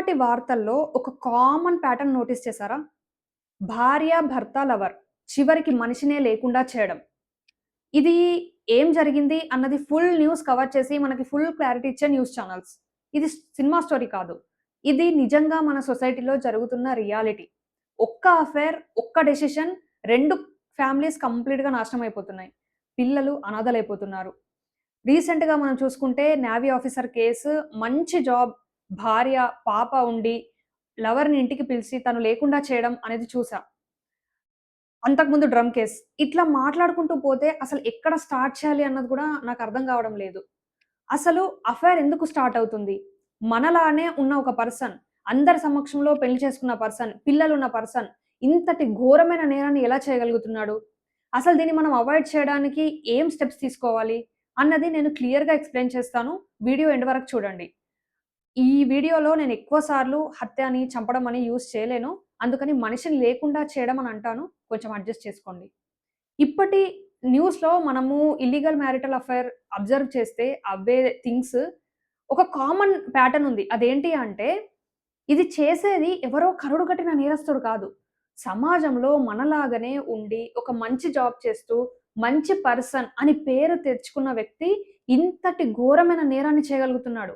ఇప్పటి వార్తల్లో ఒక కామన్ ప్యాటర్న్ నోటీస్ చేశారా? భార్య, భర్త, లవర్ చివరికి మనిషినే లేకుండా చేయడం. ఇది ఏం జరిగింది అన్నది ఫుల్ న్యూస్ కవర్ చేసి మనకి ఫుల్ క్లారిటీ ఇచ్చే న్యూస్ ఛానెల్స్. ఇది సినిమా స్టోరీ కాదు. ఇది నిజంగా మన సొసైటీలో జరుగుతున్న రియాలిటీ. ఒక్క అఫైర్, ఒక్క డెసిషన్ 2 ఫ్యామిలీస్ కంప్లీట్‌గా నాశనం అయిపోతున్నాయి. పిల్లలు అనాథలైపోతున్నారు. రీసెంట్‌గా మనం చూసుకుంటే నేవీ ఆఫీసర్ కేసు మంచి జాబ్, భార్య, పాప ఉండి లవర్‌ని ఇంటికి పిలిచి తను లేకుండా చేయడం అనేది చూసా. అంతకుముందు డ్రమ్ కేస్. ఇట్లా మాట్లాడుకుంటూ పోతే అసలు ఎక్కడ స్టార్ట్ చేయాలి అన్నది కూడా నాకు అర్థం కావడం లేదు. అసలు అఫైర్ ఎందుకు స్టార్ట్ అవుతుంది? మనలానే ఉన్న ఒక పర్సన్, అందరి సమక్షంలో పెళ్లి చేసుకున్న పర్సన్, పిల్లలున్న పర్సన్ ఇంతటి ఘోరమైన నేరాన్ని ఎలా చేయగలుగుతున్నాడు? అసలు దీన్ని మనం అవాయిడ్ చేయడానికి ఏం స్టెప్స్ తీసుకోవాలి? అన్నది నేను క్లియర్‌గా ఎక్స్‌ప్లెయిన్ చేస్తాను. వీడియో ఎండ్ వరకు చూడండి. ఈ వీడియోలో నేను ఎక్కువ సార్లు హత్య అని, చంపడం అని యూజ్ చేయలేను. అందుకని మనిషిని లేకుండా చేయడం అని అంటాను. కొంచెం అడ్జస్ట్ చేసుకోండి. ఇప్పటి న్యూస్‌లో మనము ఇల్లీగల్ మ్యారిటల్ అఫైర్ అబ్జర్వ్ చేస్తే అవే థింగ్స్ ఒక కామన్ ప్యాటర్న్ ఉంది. అదేంటి అంటే ఇది చేసేది ఎవరో కరుడుగట్టిన నేరస్తుడు కాదు. సమాజంలో మనలాగానే ఉండి ఒక మంచి జాబ్ చేస్తూ, మంచి పర్సన్ అని పేరు తెచ్చుకున్న వ్యక్తి ఇంతటి ఘోరమైన నేరాన్ని చేయగలుగుతున్నాడు.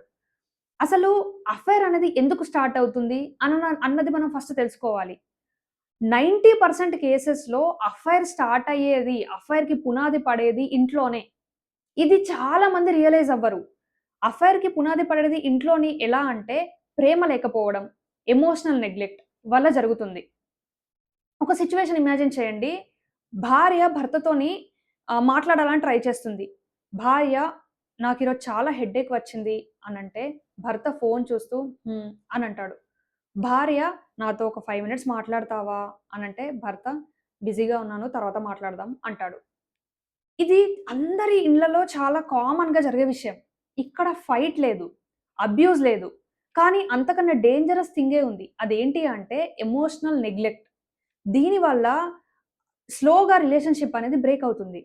అసలు అఫైర్ అనేది ఎందుకు స్టార్ట్ అవుతుంది అన్నది మనం ఫస్ట్ తెలుసుకోవాలి. 90% కేసెస్‌లో అఫైర్ స్టార్ట్ అయ్యేది, అఫైర్‌కి పునాది పడేది ఇంట్లోనే. ఇది చాలా మంది రియలైజ్ అవ్వరు. అఫైర్‌కి పునాది పడేది ఇంట్లోని ఎలా అంటే ప్రేమ లేకపోవడం, ఎమోషనల్ నెగ్లెక్ట్ వల్ల జరుగుతుంది. ఒక సిట్యుయేషన్ ఇమాజిన్ చేయండి. భార్య భర్తతోని మాట్లాడాలని ట్రై చేస్తుంది. భార్య నాకీరోజు చాలా హెడ్‌ఏక్ వచ్చింది అనంటే, భర్త ఫోను చూస్తూ అనంటాడు. భార్య నాతో ఒక 5 మినిట్స్ మాట్లాడతావా అనంటే, భర్త బిజీగా ఉన్నాను తర్వాత మాట్లాడదాం అంటాడు. ఇది అందరి ఇళ్ళలో చాలా కామన్‌గా జరిగే విషయం. ఇక్కడ ఫైట్ లేదు. అబ్యూజ్ లేదు. కానీ అంతకన్నా డేంజరస్ థింగే ఉంది. అదేంటి అంటే ఎమోషనల్ నెగ్లెక్ట్. దీనివల్ల స్లోగా రిలేషన్‌షిప్ అనేది బ్రేక్ అవుతుంది.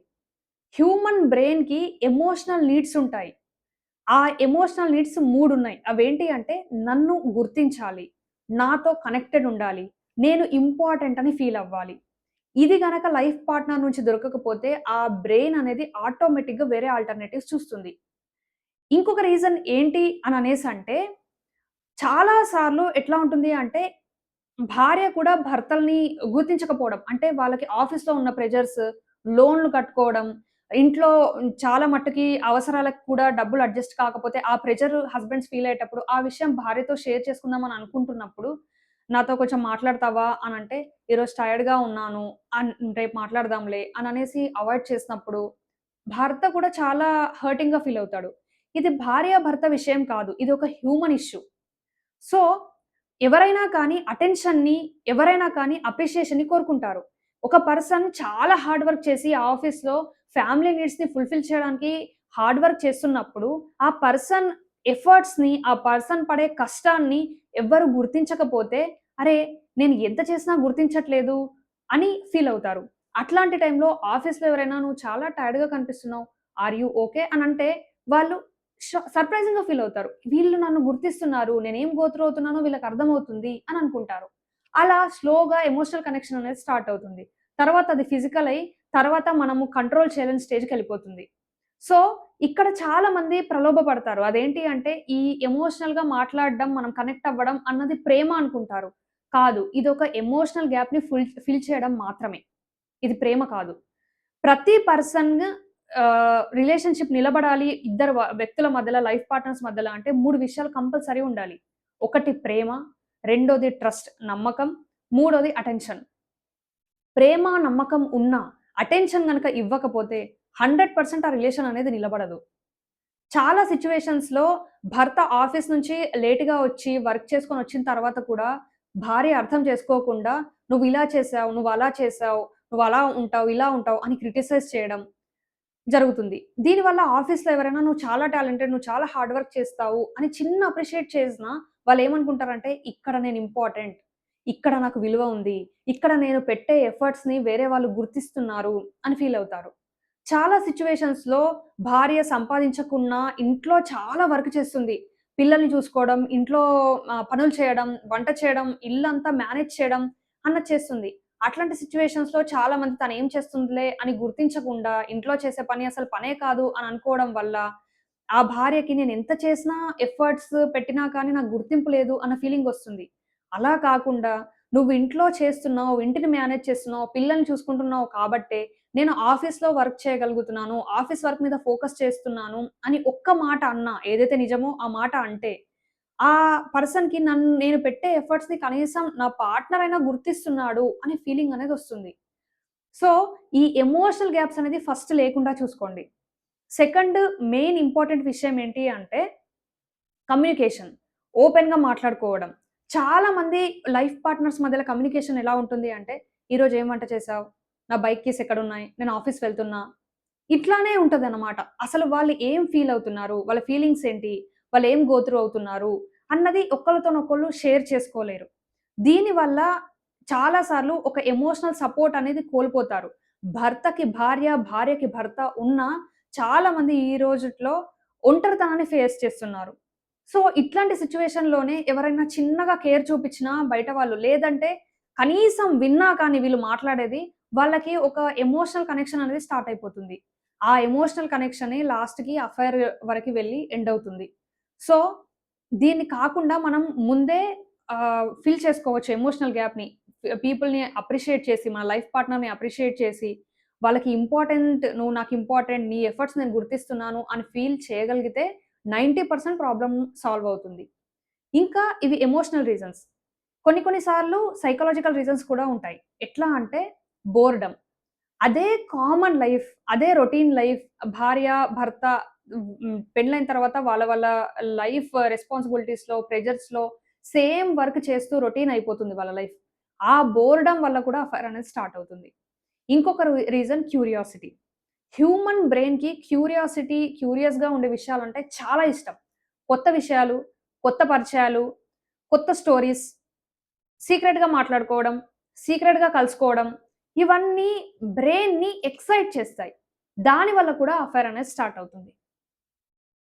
హ్యూమన్ బ్రెయిన్‌కి ఎమోషనల్ నీడ్స్ ఉంటాయి. ఆ ఎమోషనల్ నీడ్స్ 3 ఉన్నాయి. అవేంటి అంటే నన్ను గుర్తించాలి. నాతో కనెక్టెడ్ ఉండాలి. నేను ఇంపార్టెంట్ అని ఫీల్ అవ్వాలి. ఇది గనక లైఫ్ పార్ట్‌నర్ నుంచి దొరకకపోతే ఆ బ్రెయిన్ అనేది ఆటోమేటిక్‌గా వేరే ఆల్టర్‌నేటివ్స్ చూస్తుంది. ఇంకొక రీజన్ ఏంటి అని అనేసంటే చాలా సార్లు ఎట్లా ఉంటుంది అంటే భార్య కూడా భర్తల్ని గుర్తించకపోవడం. అంటే వాళ్ళకి ఆఫీస్‌లో ఉన్న ప్రెషర్స్, లోన్‌లు కట్టుకోవడం, ఇంట్లో చాలా మట్టుకి అవసరాలకు కూడా డబ్బులు అడ్జస్ట్ కాకపోతే, ఆ ప్రెషర్ హస్బెండ్స్ ఫీల్ అయ్యేటప్పుడు, ఆ విషయం భార్యతో షేర్ చేసుకుందాం అని అనుకుంటున్నప్పుడు, నాతో కొంచెం మాట్లాడతావా అనంటే, ఈరోజు టైర్డ్‌గా ఉన్నాను. రేపు మాట్లాడదాంలే అననేసి అవాయిడ్ చేసినప్పుడు, భర్త కూడా చాలా హర్టింగ్‌గా ఫీల్ అవుతాడు. ఇది భార్య, భర్త విషయం కాదు. ఇది ఒక హ్యూమన్ ఇష్యూ. సో, ఎవరైనా కానీ అటెన్షన్‌ని, ఎవరైనా కానీ అప్రిషియేషన్‌ని కోరుకుంటారు. ఒక పర్సన్ చాలా హార్డ్ వర్క్ చేసి ఆఫీస్‌లో ఫ్యామిలీ నీడ్స్‌ని ఫుల్‌ఫిల్ చేయడానికి హార్డ్ వర్క్ చేస్తున్నప్పుడు, ఆ పర్సన్ ఎఫర్ట్స్‌ని, ఆ పర్సన్ పడే కష్టాన్ని ఎవ్వరు గుర్తించకపోతే, అరే! నేను ఎంత చేసినా గుర్తించట్లేదు అని ఫీల్ అవుతారు. అట్లాంటి టైంలో ఆఫీస్‌లో ఎవరైనా "నువ్వు చాలా టైర్డ్‌గా కనిపిస్తున్నావు. Are you okay?" అనంటే వాళ్ళు సర్ప్రైజింగ్‌గా ఫీల్ అవుతారు. వీళ్ళు నన్ను గుర్తిస్తున్నారు. నేనేం గో త్రూ అవుతున్నానో వీళ్ళకి అర్థమవుతుంది అని అనుకుంటారు. అలా స్లోగా ఎమోషనల్ కనెక్షన్ అనేది స్టార్ట్ అవుతుంది. తర్వాత అది ఫిజికల్ అయ్యి, తర్వాత మనము కంట్రోల్ చేయలేని స్టేజ్‌కెళ్ళిపోతుంది. సో, ఇక్కడ చాలా మంది ప్రలోభపడతారు. అదేంటి అంటే ఈ ఎమోషనల్‌గా మాట్లాడడం, మనం కనెక్ట్ అవ్వడం అన్నది ప్రేమ అనుకుంటారు. కాదు. ఇదొక ఎమోషనల్ గ్యాప్‌ని ఫిల్ చేయడం మాత్రమే. ఇది ప్రేమ కాదు. ప్రతి పర్సన్ రిలేషన్‌షిప్ నిలబడాలి ఇద్దరు వ్యక్తుల మధ్యల, లైఫ్ పార్ట్నర్స్ మధ్యల అంటే 3 విషయాలు కంపల్సరీ ఉండాలి. ఒకటి ప్రేమ, రెండోది ట్రస్ట్ నమ్మకం, మూడోది అటెన్షన్. ప్రేమ, నమ్మకం ఉన్నా అటెన్షన్ గనక ఇవ్వకపోతే 100% ఆ రిలేషన్ అనేది నిలబడదు. చాలా సిట్యుయేషన్స్‌లో భర్త ఆఫీస్ నుంచి లేట్‌గా వచ్చి వర్క్ చేసుకొని వచ్చిన తర్వాత కూడా భార్య అర్థం చేసుకోకుండా "నువ్వు ఇలా చేసావు, నువ్వు అలా చేసావు, నువ్వు అలా ఉంటావు, ఇలా ఉంటావు" అని క్రిటిసైజ్ చేయడం జరుగుతుంది. దీనివల్ల ఆఫీస్‌లో ఎవరైనా "నువ్వు చాలా టాలెంటెడ్, నువ్వు చాలా హార్డ్ వర్క్ చేస్తావు" అని చిన్న అప్రిషియేట్ చేసినా వాళ్ళేమనుకుంటారంటే, ఇక్కడ నేను ఇంపార్టెంట్. ఇక్కడ నాకు విలువ ఉంది. ఇక్కడ నేను పెట్టే ఎఫర్ట్స్‌ని వేరే వాళ్ళు గుర్తిస్తున్నారు అని ఫీల్ అవుతారు. చాలా సిట్యుయేషన్స్‌లో భార్య సంపాదించకున్నా ఇంట్లో చాలా వర్క్ చేస్తుంది. పిల్లల్ని చూసుకోవడం, ఇంట్లో పనులు చేయడం, వంట చేయడం, ఇల్లంతా మేనేజ్ చేయడం అన్నది చేస్తుంది. అట్లాంటి సిట్యుయేషన్స్‌లో చాలా మంది తనేం చేస్తుందిలే అని గుర్తించకుండా, ఇంట్లో చేసే పని అసలు పనే కాదు అని అనుకోవడం వల్ల, ఆ భార్యకి నేనెంత చేసినా ఎఫర్ట్స్ పెట్టినా కానీ నాకు గుర్తింపు లేదు అన్న ఫీలింగొస్తుంది. అలా కాకుండా నువ్వు ఇంట్లో చేస్తున్నావు, ఇంటిని మేనేజ్ చేస్తున్నావు, పిల్లల్ని చూసుకుంటున్నావు కాబట్టే నేను ఆఫీస్‌లో వర్క్ చేయగలుగుతున్నాను. ఆఫీస్ వర్క్ మీద ఫోకస్ చేస్తున్నాను అని ఒక్క మాట అన్నా, ఏదైతే నిజమో ఆ మాట అంటే, ఆ పర్సన్‌కి నేను పెట్టే ఎఫర్ట్స్‌ని కనీసం నా పార్ట్నర్ అయినా గుర్తిస్తున్నాడు అనే ఫీలింగ్ అనేదొస్తుంది. సో, ఈ ఎమోషనల్ గ్యాప్స్ అనేది ఫస్ట్ లేకుండా చూసుకోండి. సెకండ్ మెయిన్ ఇంపార్టెంట్ విషయం ఏంటి అంటే కమ్యూనికేషన్. ఓపెన్‌గా మాట్లాడుకోవడం. చాలా మంది లైఫ్ పార్ట్నర్స్ మధ్యల కమ్యూనికేషన్ ఎలా ఉంటుంది అంటే, "ఈరోజు ఏం వంట చేశావు? నా బైక్ కీస్ ఎక్కడున్నాయి? నేను ఆఫీస్ వెళ్తున్నా." ఇట్లానే ఉంటదనమాట. అసలు వాళ్ళు ఏం ఫీల్ అవుతున్నారు? వాళ్ళ ఫీలింగ్స్ ఏంటి? వాళ్ళు ఏం గో త్రూ అవుతున్నారు? అన్నది ఒకళ్ళతోనొకళ్ళు షేర్ చేసుకోలేరు. దీనివల్ల చాలా సార్లు ఒక ఎమోషనల్ సపోర్ట్ అనేది కోల్పోతారు. భర్తకి భార్య, భార్యకి భర్త ఉన్నా చాలా మంది ఈ రోజుట్లో ఒంటరితనాన్ని ఫేస్ చేస్తున్నారు. సో, ఇట్లాంటి సిట్యుయేషన్‌లోనే ఎవరైనా చిన్నగా కేర్ చూపించినా బయట వాళ్ళు, లేదంటే కనీసం విన్నా కానీ వీళ్ళు మాట్లాడేది, వాళ్ళకి ఒక ఎమోషనల్ కనెక్షన్ అనేది స్టార్ట్ అయిపోతుంది. ఆ ఎమోషనల్ కనెక్షనే లాస్ట్‌కి అఫైర్ వరకి వెళ్లి ఎండ్ అవుతుంది. సో, దీన్ని కాకుండా మనం ముందే ఫిల్ చేసుకోవచ్చు ఎమోషనల్ గ్యాప్‌ని. పీపుల్‌ని అప్రిషియేట్ చేసి, మన లైఫ్ పార్ట్నర్‌ని అప్రిషియేట్ చేసి, వాళ్ళకి ఇంపార్టెంట్, "నువ్వు నాకు ఇంపార్టెంట్. నీ ఎఫర్ట్స్ నేను గుర్తిస్తున్నాను" అని ఫీల్ చేయగలిగితే 90% ప్రాబ్లమ్ సాల్వ్ అవుతుంది. ఇంకా ఇవి ఎమోషనల్ రీజన్స్. కొన్ని కొన్ని సార్లు సైకాలజికల్ రీజన్స్ కూడా ఉంటాయి. ఎట్లా అంటే బోర్‌డమ్. అదే కామన్ లైఫ్, అదే రొటీన్ లైఫ్, భార్య, భర్త పెళ్లయిన తర్వాత వాళ్ళ వాళ్ళ లైఫ్ రెస్పాన్సిబిలిటీస్‌లో, ప్రెషర్స్‌లో సేమ్ వర్క్ చేస్తూ రొటీన్ అయిపోతుంది వాళ్ళ లైఫ్. ఆ బోర్‌డమ్ వల్ల కూడా అఫైర్ అనేది స్టార్ట్ అవుతుంది. ఇంకొక రీజన్ క్యూరియాసిటీ. హ్యూమన్ బ్రెయిన్‌కి క్యూరియస్‌గా ఉండే విషయాలంటే చాలా ఇష్టం. కొత్త విషయాలు, కొత్త పరిచయాలు, కొత్త స్టోరీస్, సీక్రెట్‌గా మాట్లాడుకోవడం, సీక్రెట్‌గా కలుసుకోవడం, ఇవన్నీ బ్రెయిన్‌ని ఎక్సైట్ చేస్తాయి. దాని వల్ల కూడా అఫైర్ అనేది స్టార్ట్ అవుతుంది.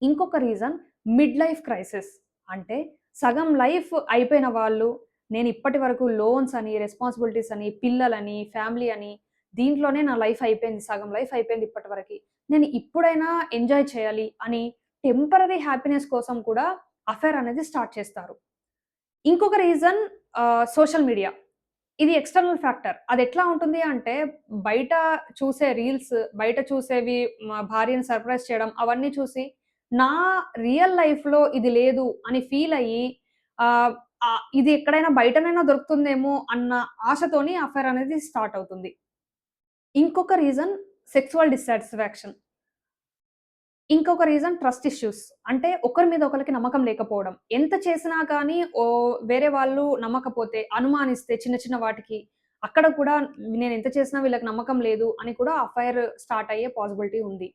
ఇంకొక రీజన్ మిడ్ లైఫ్ క్రైసిస్. అంటే సగం లైఫ్ అయిపోయిన వాళ్ళు, నేను ఇప్పటి వరకు లోన్స్ అని, రెస్పాన్సిబిలిటీస్ అని, పిల్లలని, ఫ్యామిలీ అని దీంట్లోనే నా లైఫ్ అయిపోయింది. సగం లైఫ్ అయిపోయింది ఇప్పటి వరకి. నేను ఇప్పుడైనా ఎంజాయ్ చేయాలి అని టెంపరరీ హ్యాపీనెస్ కోసం కూడా అఫైర్ అనేది స్టార్ట్ చేస్తారు. ఇంకొక రీజన్ సోషల్ మీడియా. ఇది ఎక్స్‌టర్నల్ ఫ్యాక్టర్. అదెట్లా ఉంటుంది అంటే, బయట చూసే రీల్స్, బయట చూసేవి, మా భార్యని సర్ప్రైజ్ చేయడం, అవన్నీ చూసి, నా రియల్ లైఫ్‌లో ఇది లేదు అని ఫీల్ అయ్యి, ఆహ్, ఇది ఎక్కడైనా బయటనైనా దొరుకుతుందేమో అన్న ఆశతోని అఫైర్ అనేది స్టార్ట్ అవుతుంది. ఇంకొక రీజన్ సెక్సువల్ డిస్సాటిస్ఫాక్షన్. ఇంకొక రీజన్ ట్రస్ట్ ఇష్యూస్. అంటే ఒకరి మీద ఒకళ్ళకి నమ్మకం లేకపోవడం. ఎంత చేసినా కానీ వేరే వాళ్ళు నమ్మకపోతే, అనుమానిస్తే చిన్న చిన్న వాటికి, అక్కడ కూడా నేనెంత చేసినా వీళ్ళకి నమ్మకం లేదు అని కూడా అఫైర్ స్టార్ట్ అయ్యే పాసిబిలిటీ ఉంది.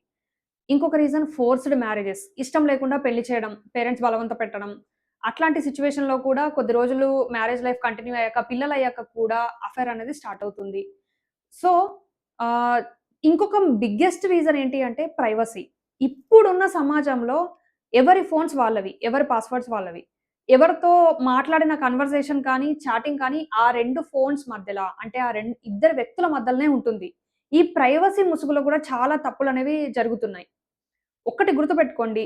ఇంకొక రీజన్ ఫోర్స్డ్ మ్యారేజెస్. ఇష్టం లేకుండా పెళ్లి చేయడం, పేరెంట్స్ బలవంత పెట్టడం. అట్లాంటి సిట్యుయేషన్‌లో కూడా కొద్ది రోజులు మ్యారేజ్ లైఫ్ కంటిన్యూ అయ్యాక, పిల్లలయ్యాక కూడా అఫైర్ అనేది స్టార్ట్ అవుతుంది. సో, ఆహ్, ఇంకొక బిగ్గెస్ట్ రీజన్ ఏంటి అంటే ప్రైవసీ. ఇప్పుడున్న సమాజంలో ఎవరి ఫోన్స్ వాళ్ళవి. ఎవరి పాస్వర్డ్స్ వాళ్ళవి. ఎవరితో మాట్లాడిన కన్వర్జేషన్ కానీ, చాటింగ్ కానీ ఆ 2 ఫోన్స్ మధ్యల, అంటే ఆ ఇద్దరు వ్యక్తుల మధ్యలనే ఉంటుంది. ఈ ప్రైవసీ ముసుగులో కూడా చాలా తప్పులనేవి జరుగుతున్నాయి. ఒక్కటి గుర్తుపెట్టుకోండి.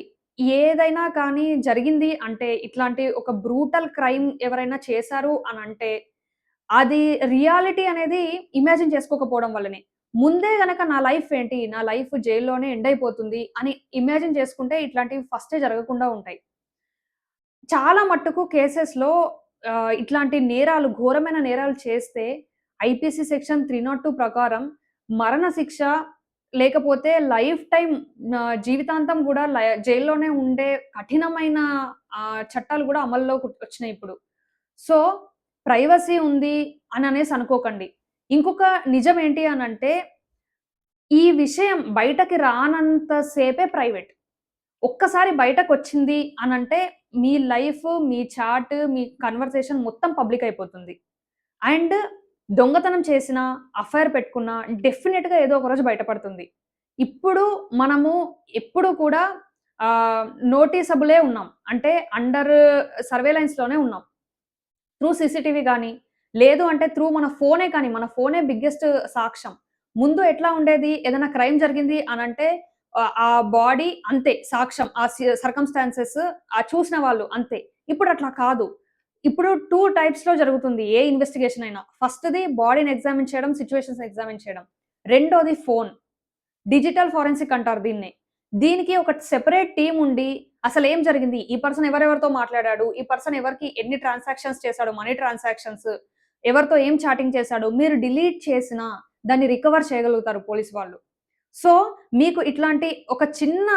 ఏదైనా కానీ జరిగింది అంటే, ఇట్లాంటి ఒక బ్రూటల్ క్రైమ్ ఎవరైనా చేశారు అనంటే, అది రియాలిటీ అనేది ఇమాజిన్ చేసుకోకపోవడం వల్లనే. ముందే గనక నా లైఫ్ ఏంటి? నా లైఫ్ జైల్లోనే ఎండ్ అయిపోతుంది అని ఇమాజిన్ చేసుకుంటే ఇట్లాంటివి ఫస్టే జరగకుండా ఉంటాయి. చాలా మట్టుకు కేసెస్‌లో ఇట్లాంటి నేరాలు, ఘోరమైన నేరాలు చేస్తే ఐపీసీ సెక్షన్ 302 ప్రకారం మరణ శిక్ష, లేకపోతే లైఫ్ టైమ్, జీవితాంతం గూడా జైల్లోనే ఉండే కఠినమైన చట్టాలు గూడా అమల్లోకి వచ్చినాయి ఇప్పుడు. సో, ప్రైవసీ ఉంది అననేసి అనుకోకండి. ఇంకొక నిజం ఏంటి అనంటే, ఈ విషయం బయటకి రానంత సేపే ప్రైవేట్. ఒక్కసారి బయటకొచ్చింది అనంటే, మీ లైఫ్, మీ చాట్, మీ కన్వర్సేషన్ మొత్తం పబ్లిక్ అయిపోతుంది. అండ్ దొంగతనం చేసినా, అఫైర్ పెట్టుకున్నా డెఫినిట్‌గా ఏదో ఒక రోజు బయటపడుతుంది. ఇప్పుడు మనము ఎప్పుడు కూడా నోటీసబులే ఉన్నాం. అంటే అండర్ సర్వేలెన్స్‌లోనే ఉన్నాం. త్రూ సీసీటీవీ గాని, లేదు అంటే త్రూ మన ఫోనే కానీ, మన ఫోనే బిగ్గెస్ట్ సాక్ష్యం. ముందు ఎట్లా ఉండేది? ఏదైనా క్రైమ్ జరిగింది అనంటే ఆ బాడీ అంతే సాక్ష్యం. ఆ సర్కమ్‌స్టాన్సెస్ చూసిన వాళ్ళు అంతే. ఇప్పుడు అట్లా కాదు. ఇప్పుడు 2 టైప్స్‌లో జరుగుతుంది ఏ ఇన్వెస్టిగేషన్ అయినా. ఫస్ట్‌ది బాడీని ఎగ్జామిన్ చేయడం, సిట్యుయేషన్స్ ఎగ్జామిన్ చేయడం. రెండోది ఫోన్. డిజిటల్ ఫోరెన్సిక్ అంటారు దీన్ని. దీనికి ఒక సెపరేట్ టీమ్ ఉండి అసలేం జరిగింది? ఈ పర్సన్ ఎవరెవరితో మాట్లాడాడు? ఈ పర్సన్ ఎవరికి ఎన్ని ట్రాన్సాక్షన్స్ చేశాడు? మనీ ట్రాన్సాక్షన్స్, ఎవరితో ఏం చాటింగ్ చేశాడు? మీరు డిలీట్ చేసినా దాన్ని రికవర్ చేయగలుగుతారు పోలీస్ వాళ్ళు. సో, మీకు ఇట్లాంటి ఒక చిన్న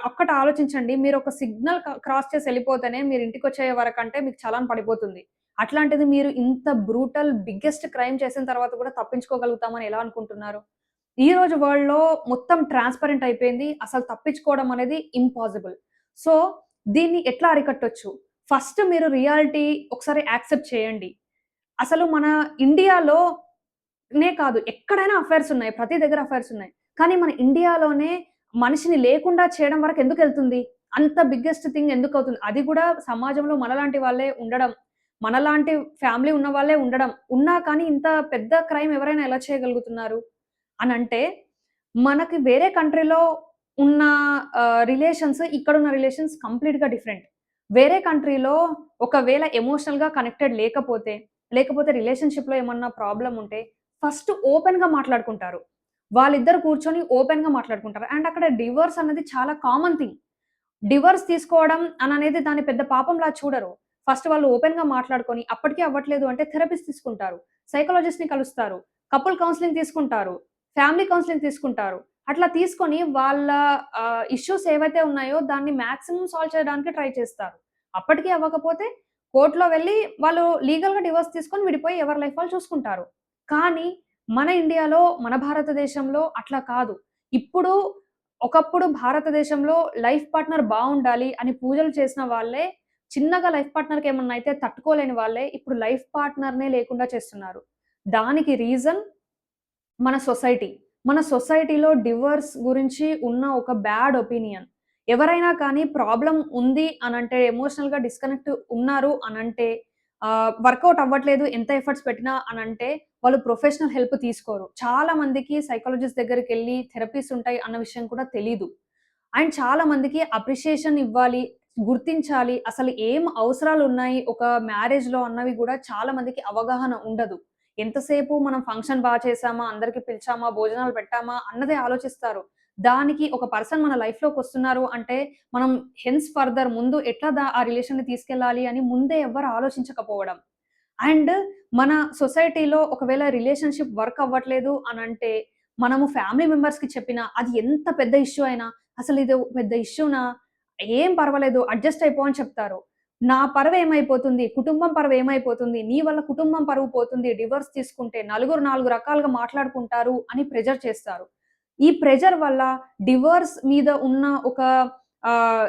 ఒక్కటి ఆలోచించండి. మీరొక సిగ్నల్ క్రాస్ చేసి ఎళ్ళిపోతేనే మీరు ఇంటికొచ్చే వరకంటే మీకు చలాన్ పడిపోతుంది. అట్లాంటిది మీరు ఇంత బ్రూటల్ బిగ్గెస్ట్ క్రైమ్ చేసిన తర్వాత కూడా తప్పించుకోగలుగుతామని ఎలా అనుకుంటున్నారు? ఈ రోజు వరల్డ్‌లో మొత్తం ట్రాన్స్‌పరెంట్ అయిపోయింది. అసలు తప్పించుకోవడం అనేది ఇంపాసిబుల్. సో, దీన్ని ఎట్లా అరికట్టొచ్చు? ఫస్ట్ మీరు రియాలిటీ ఒకసారి యాక్సెప్ట్ చేయండి. అసలు మన ఇండియాలోనే కాదు ఎక్కడైనా అఫైర్స్ ఉన్నాయి. ప్రతి దగ్గర అఫైర్స్ ఉన్నాయి. కానీ మన ఇండియాలోనే మనిషిని లేకుండా చేయడం వరకు ఎందుకెళ్తుంది? అంత బిగ్గెస్ట్ థింగ్ ఎందుకవుతుంది? అది కూడా సమాజంలో మనలాంటి వాళ్ళే ఉండడం. మనలాంటి ఫ్యామిలీ ఉన్న వాళ్ళే ఉండడం. ఉన్నా కానీ ఇంత పెద్ద క్రైమ్ ఎవరైనా ఎలా చేయగలుగుతున్నారు? అనంటే, మనకి వేరే కంట్రీలో ఉన్న రిలేషన్స్, ఇక్కడున్న రిలేషన్స్ కంప్లీట్‌గా డిఫరెంట్. వేరే కంట్రీలో ఒకవేళ ఎమోషనల్‌గా కనెక్టెడ్ లేకపోతే, లేకపోతే రిలేషన్‌షిప్‌లో ఏమన్నా ప్రాబ్లమ్ ఉంటే, ఫస్ట్ ఓపెన్‌గా మాట్లాడుకుంటారు. వాళ్ళిద్దరు కూర్చొని ఓపెన్‌గా మాట్లాడుకుంటారు. అండ్ అక్కడ డివోర్స్ అన్నది చాలా కామన్ థింగ్. డివోర్స్ తీసుకోవడం అననేది దాన్ని పెద్ద పాపంలా చూడరు. ఫస్ట్ వాళ్ళు ఓపెన్‌గా మాట్లాడుకొని, అప్పటికి అవ్వట్లేదు అంటే థెరపిస్ట్ తీసుకుంటారు. సైకాలజిస్ట్‌ని కలుస్తారు. కపుల్ కౌన్సెలింగ్ తీసుకుంటారు. ఫ్యామిలీ కౌన్సెలింగ్ తీసుకుంటారు. అట్లా తీసుకొని వాళ్ళ ఇష్యూస్ ఏవైతే ఉన్నాయో దాన్ని మాక్సిమం సాల్వ్ చేయడానికి ట్రై చేస్తారు. అప్పటికి అవ్వకపోతే కోర్ట్‌లో వెళ్లి వాళ్ళు లీగల్‌గా డివోర్స్ తీసుకొని విడిపోయి ఎవరి లైఫ్ వాళ్ళు చూసుకుంటారు. కానీ మన ఇండియాలో, మన భారతదేశంలో అట్లా కాదు. ఇప్పుడు ఒకప్పుడు భారతదేశంలో లైఫ్ పార్ట్నర్ బావుండాలి అని పూజలు చేసిన వాళ్ళే, చిన్నగా లైఫ్ పార్ట్నర్‌కి ఏమన్నా అయితే తట్టుకోలేని వాళ్ళే, ఇప్పుడు లైఫ్ పార్ట్నర్‌నే లేకుండా చేస్తున్నారు. దానికి రీజన్ మన సొసైటీ. మన సొసైటీలో డివోర్స్ గురించి ఉన్న ఒక బ్యాడ్ ఒపీనియన్. ఎవరైనా కానీ ప్రాబ్లమ్ ఉంది అనంటే, ఎమోషనల్‌గా డిస్కనెక్ట్ ఉన్నారు అనంటే, వర్కౌట్ అవ్వట్లేదు ఎంత ఎఫర్ట్స్ పెట్టినా అనంటే, వాళ్ళు ప్రొఫెషనల్ హెల్ప్ తీసుకోరు. చాలా మందికి సైకాలజిస్ట్ దగ్గరికెళ్లి థెరపీస్ ఉంటాయి అన్న విషయం కూడా తెలీదు. అండ్ చాలా మందికి అప్రిషియేషన్ ఇవ్వాలి, గుర్తించాలి. అసలు ఏం అవసరాలున్నాయి ఒక మ్యారేజ్‌లో అన్నవి గూడా చాలా మందికి అవగాహన ఉండదు. ఎంతసేపు మనం ఫంక్షన్ చేశామా, అందరికి పిలిచామా, భోజనాలు పెట్టామా అన్నదే ఆలోచిస్తారు. దానికి ఒక పర్సన్ మన లైఫ్‌లోకొస్తున్నారు అంటే, మనం హెన్స్ ఫర్దర్ ముందు ఎట్లా ఆ రిలేషన్‌ని తీసుకెళ్ళాలి అని ముందే ఎవ్వరు ఆలోచించకపోవడం. అండ్ మన సొసైటీలో ఒకవేళ రిలేషన్‌షిప్ వర్క్ అవ్వట్లేదు అనంటే, మనము ఫ్యామిలీ మెంబర్స్‌కి చెప్పినా, అది ఎంత పెద్ద ఇష్యూ అయినా, "అసలిది పెద్ద ఇష్యూనా? ఏం పర్వాలేదు అడ్జస్ట్ అయిపో" అని చెప్తారు. నా పరువేమైపోతుంది? కుటుంబం పరువేమైపోతుంది? నీ వల్ల కుటుంబం పరువు పోతుంది. డివోర్స్ తీసుకుంటే నలుగురు 4 రకాలుగా మాట్లాడుకుంటారు అని ప్రెషర్ చేస్తారు. ఈ ప్రెషర్ వల్ల డివోర్స్ మీద ఉన్న ఒక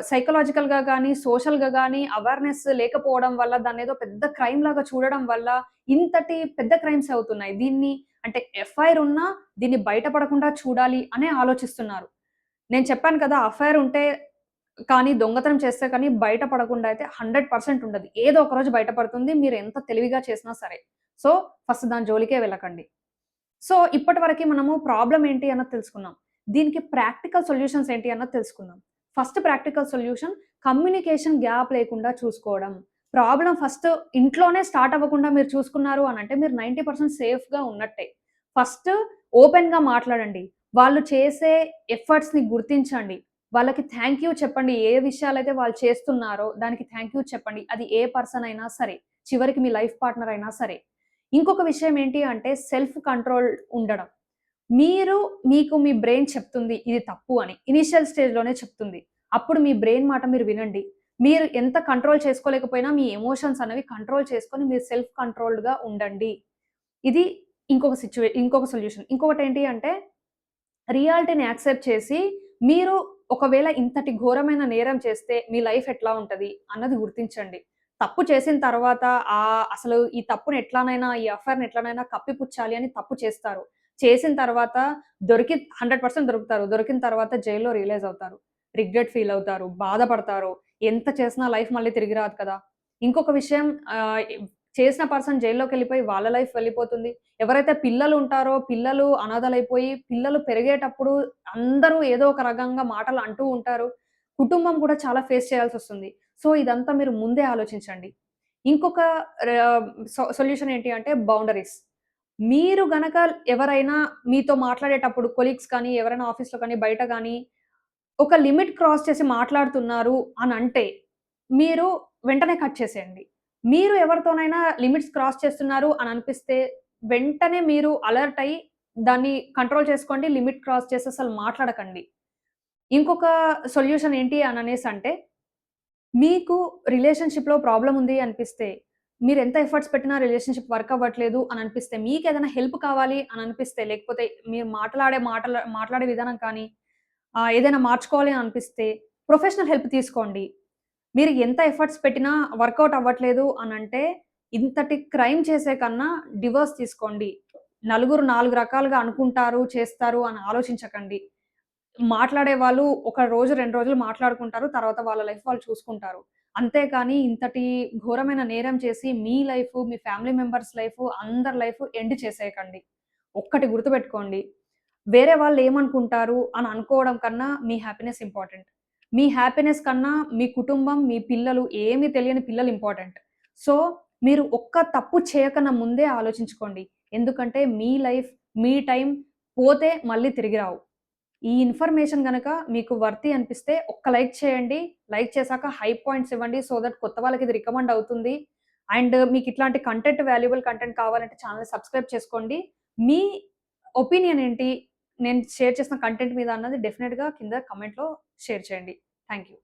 సైకలాజికల్‌గా గాని, సోషల్‌గా గాని అవేర్‌నెస్ లేకపోవడం వల్ల దాన్నేదో పెద్ద క్రైమ్ లాగా చూడడం వల్ల ఇంతటి పెద్ద క్రైమ్స్ అవుతున్నాయి. దీన్ని అంటే ఎఫ్ఐఆర్ ఉన్నా దీన్ని బయట పడకుండా చూడాలి అనే ఆలోచిస్తున్నారు. నేను చెప్పాను కదా! అఫైర్ ఉంటే కానీ, దొంగతనం చేస్తే కానీ బయట పడకుండా అయితే 100% ఉండదు. ఏదో ఒక రోజు బయట పడుతుంది. మీరు ఎంత తెలివిగా చేసినా సరే. సో, ఫస్ట్ దాని జోలికే వెళ్ళకండి. సో, ఇప్పటి వరకి మనము ప్రాబ్లమ్ ఏంటి అన్నది తెలుసుకున్నాం. దీనికి ప్రాక్టికల్ సొల్యూషన్స్ ఏంటి అన్నది తెలుసుకుందాం. First practical solution communication gap లేకుండా చూసుకోవడం. ప్రాబ్లమ్ ఫస్ట్ ఇంట్లోనే స్టార్ట్ అవ్వకుండా మీరు చూసుకున్నారు అనంటే మీరు 90% సేఫ్‌గా ఉన్నట్టే. ఫస్ట్ ఓపెన్‌గా మాట్లాడండి. వాళ్ళు చేసే ఎఫర్ట్స్‌ని గుర్తించండి. వాళ్ళకి థాంక్ యూ చెప్పండి. ఏ విషయాలైతే వాళ్ళు చేస్తున్నారో దానికి థాంక్ యూ చెప్పండి. అది ఏ పర్సన్ అయినా సరే. చివరికి మీ లైఫ్ పార్ట్నర్ అయినా సరే. ఇంకొక విషయం ఏంటి అంటే సెల్ఫ్ కంట్రోల్ ఉండడం. మీరు మీకు మీ బ్రెయిన్ చెప్తుంది ఇది తప్పు అని. ఇనీషియల్ స్టేజ్‌లోనే చెప్తుంది. అప్పుడు మీ బ్రెయిన్ మాట మీరు వినండి. మీరు ఎంత కంట్రోల్ చేసుకోలేకపోయినా మీ ఎమోషన్స్ అనేవి కంట్రోల్ చేసుకొని మీరు సెల్ఫ్ కంట్రోల్డ్‌గా ఉండండి. ఇది ఇంకొక సొల్యూషన్. ఇంకొకటేంటి అంటే రియాలిటీని యాక్సెప్ట్ చేసి మీరు ఒకవేళ ఇంతటి ఘోరమైన నేరం చేస్తే మీ లైఫ్ ఎట్లా ఉంటది అన్నది గుర్తించండి. తప్పు చేసిన తర్వాత అసలు ఈ తప్పుని ఎట్లానైనా ఈ అఫైర్‌ని ఎట్లనైనా కప్పిపుచ్చాలి అని తప్పు చేస్తారు. చేసిన తర్వాత 100% దొరుకుతారు. దొరికిన తర్వాత జైల్‌లో రియలైజ్ అవుతారు. రిగ్రెట్ ఫీల్ అవుతారు, బాధపడతారు. ఎంత చేసినా లైఫ్ మళ్ళీ తిరిగి రాదు కదా! ఇంకొక విషయం ఆహ్, చేసిన పర్సన్ జైల్లోకెళ్ళిపోయి వాళ్ళ లైఫ్ వెళ్ళిపోతుంది. ఎవరైతే పిల్లలుంటారో పిల్లలు అనాథలైపోయి పిల్లలు పెరిగేటప్పుడు అందరూ ఏదో ఒక రకంగా మాటలు అంటూ ఉంటారు. కుటుంబం కూడా చాలా ఫేస్ చేయాల్సొస్తుంది. సో, ఇదంతా మీరు ముందే ఆలోచించండి. ఇంకొక ర సొల్యూషన్ ఏంటి అంటే బౌండరీస్. మీరు గనక ఎవరైనా మీతో మాట్లాడేటప్పుడు కొలీగ్స్ కానీ, ఎవరైనా ఆఫీస్‌లో కానీ, బయట గానీ, ఒక లిమిట్ క్రాస్ చేసి మాట్లాడుతున్నారు అనంటే, మీరు వెంటనే కట్ చేసేయండి. మీరు ఎవరితోనైనా లిమిట్స్ క్రాస్ చేస్తున్నారు అని అనిపిస్తే, వెంటనే మీరు అలర్ట్ అయ్యి, దాన్ని కంట్రోల్ చేసుకోండి. లిమిట్ క్రాస్ చేసి అసలు మాట్లాడకండి. ఇంకొక సొల్యూషన్ ఏంటి అననేసంటే మీకు రిలేషన్‌షిప్‌లో ప్రాబ్లమ్ ఉంది అనిపిస్తే, మీరెంత ఎఫర్ట్స్ పెట్టినా రిలేషన్‌షిప్ వర్క్ అవ్వట్లేదు అని అనిపిస్తే, మీకేదైనా హెల్ప్ కావాలి అని అనిపిస్తే, లేకపోతే మీరు మాట్లాడే విధానం కానీ, ఏదైనా మార్చుకోవాలి అని అనిపిస్తే, ప్రొఫెషనల్ హెల్ప్ తీసుకోండి. మీరు ఎంత ఎఫర్ట్స్ పెట్టినా వర్కౌట్ అవ్వట్లేదు అనంటే, ఇంతటి క్రైమ్ చేసే కన్నా డివోర్స్ తీసుకోండి. నలుగురు 4 రకాలుగా అనుకుంటారు, చేస్తారు అని ఆలోచించకండి. మాట్లాడే వాళ్ళు ఒక రోజు, 2 రోజులు మాట్లాడుకుంటారు. తర్వాత వాళ్ళ లైఫ్ వాళ్ళు చూసుకుంటారు. అంతేకాని ఇంతటి ఘోరమైన నేరం చేసి మీ లైఫు, మీ ఫ్యామిలీ మెంబర్స్ లైఫు, అందరి లైఫు ఎండ్ చేసేయకండి. ఒక్కటి గుర్తుపెట్టుకోండి. వేరే వాళ్ళేమనుకుంటారు అని అనుకోవడం కన్నా మీ హ్యాపీనెస్ ఇంపార్టెంట్. మీ హ్యాపీనెస్ కన్నా మీ కుటుంబం, మీ పిల్లలు ఏమి తెలియని పిల్లలు ఇంపార్టెంట్. సో, మీరు ఒక్క తప్పు చేయకన్నా ముందే ఆలోచించుకోండి. ఎందుకంటే మీ లైఫ్, మీ టైం పోతే మళ్ళీ తిరిగి రావు. ఈ ఇన్ఫర్మేషన్ గనక మీకు వర్తీ అనిపిస్తే ఒక్క లైక్ చేయండి. లైక్ చేశాక హైప్ పాయింట్స్ ఇవ్వండి. సో థట్ కొత్త వాళ్ళకి ఇది రికమెండ్ అవుతుంది. అండ్ మీకిట్లాంటి కంటెంట్ వాల్యుబుల్ కంటెంట్ కావాలంటే ఛానెల్‌ని సబ్స్క్రైబ్ చేసుకోండి. మీ ఒపీనియన్ ఏంటి? నేను షేర్ చేసిన కంటెంట్ మీద అన్నది డెఫినిట్‌గా కింద కామెంట్‌లో షేర్ చేయండి. Thank you.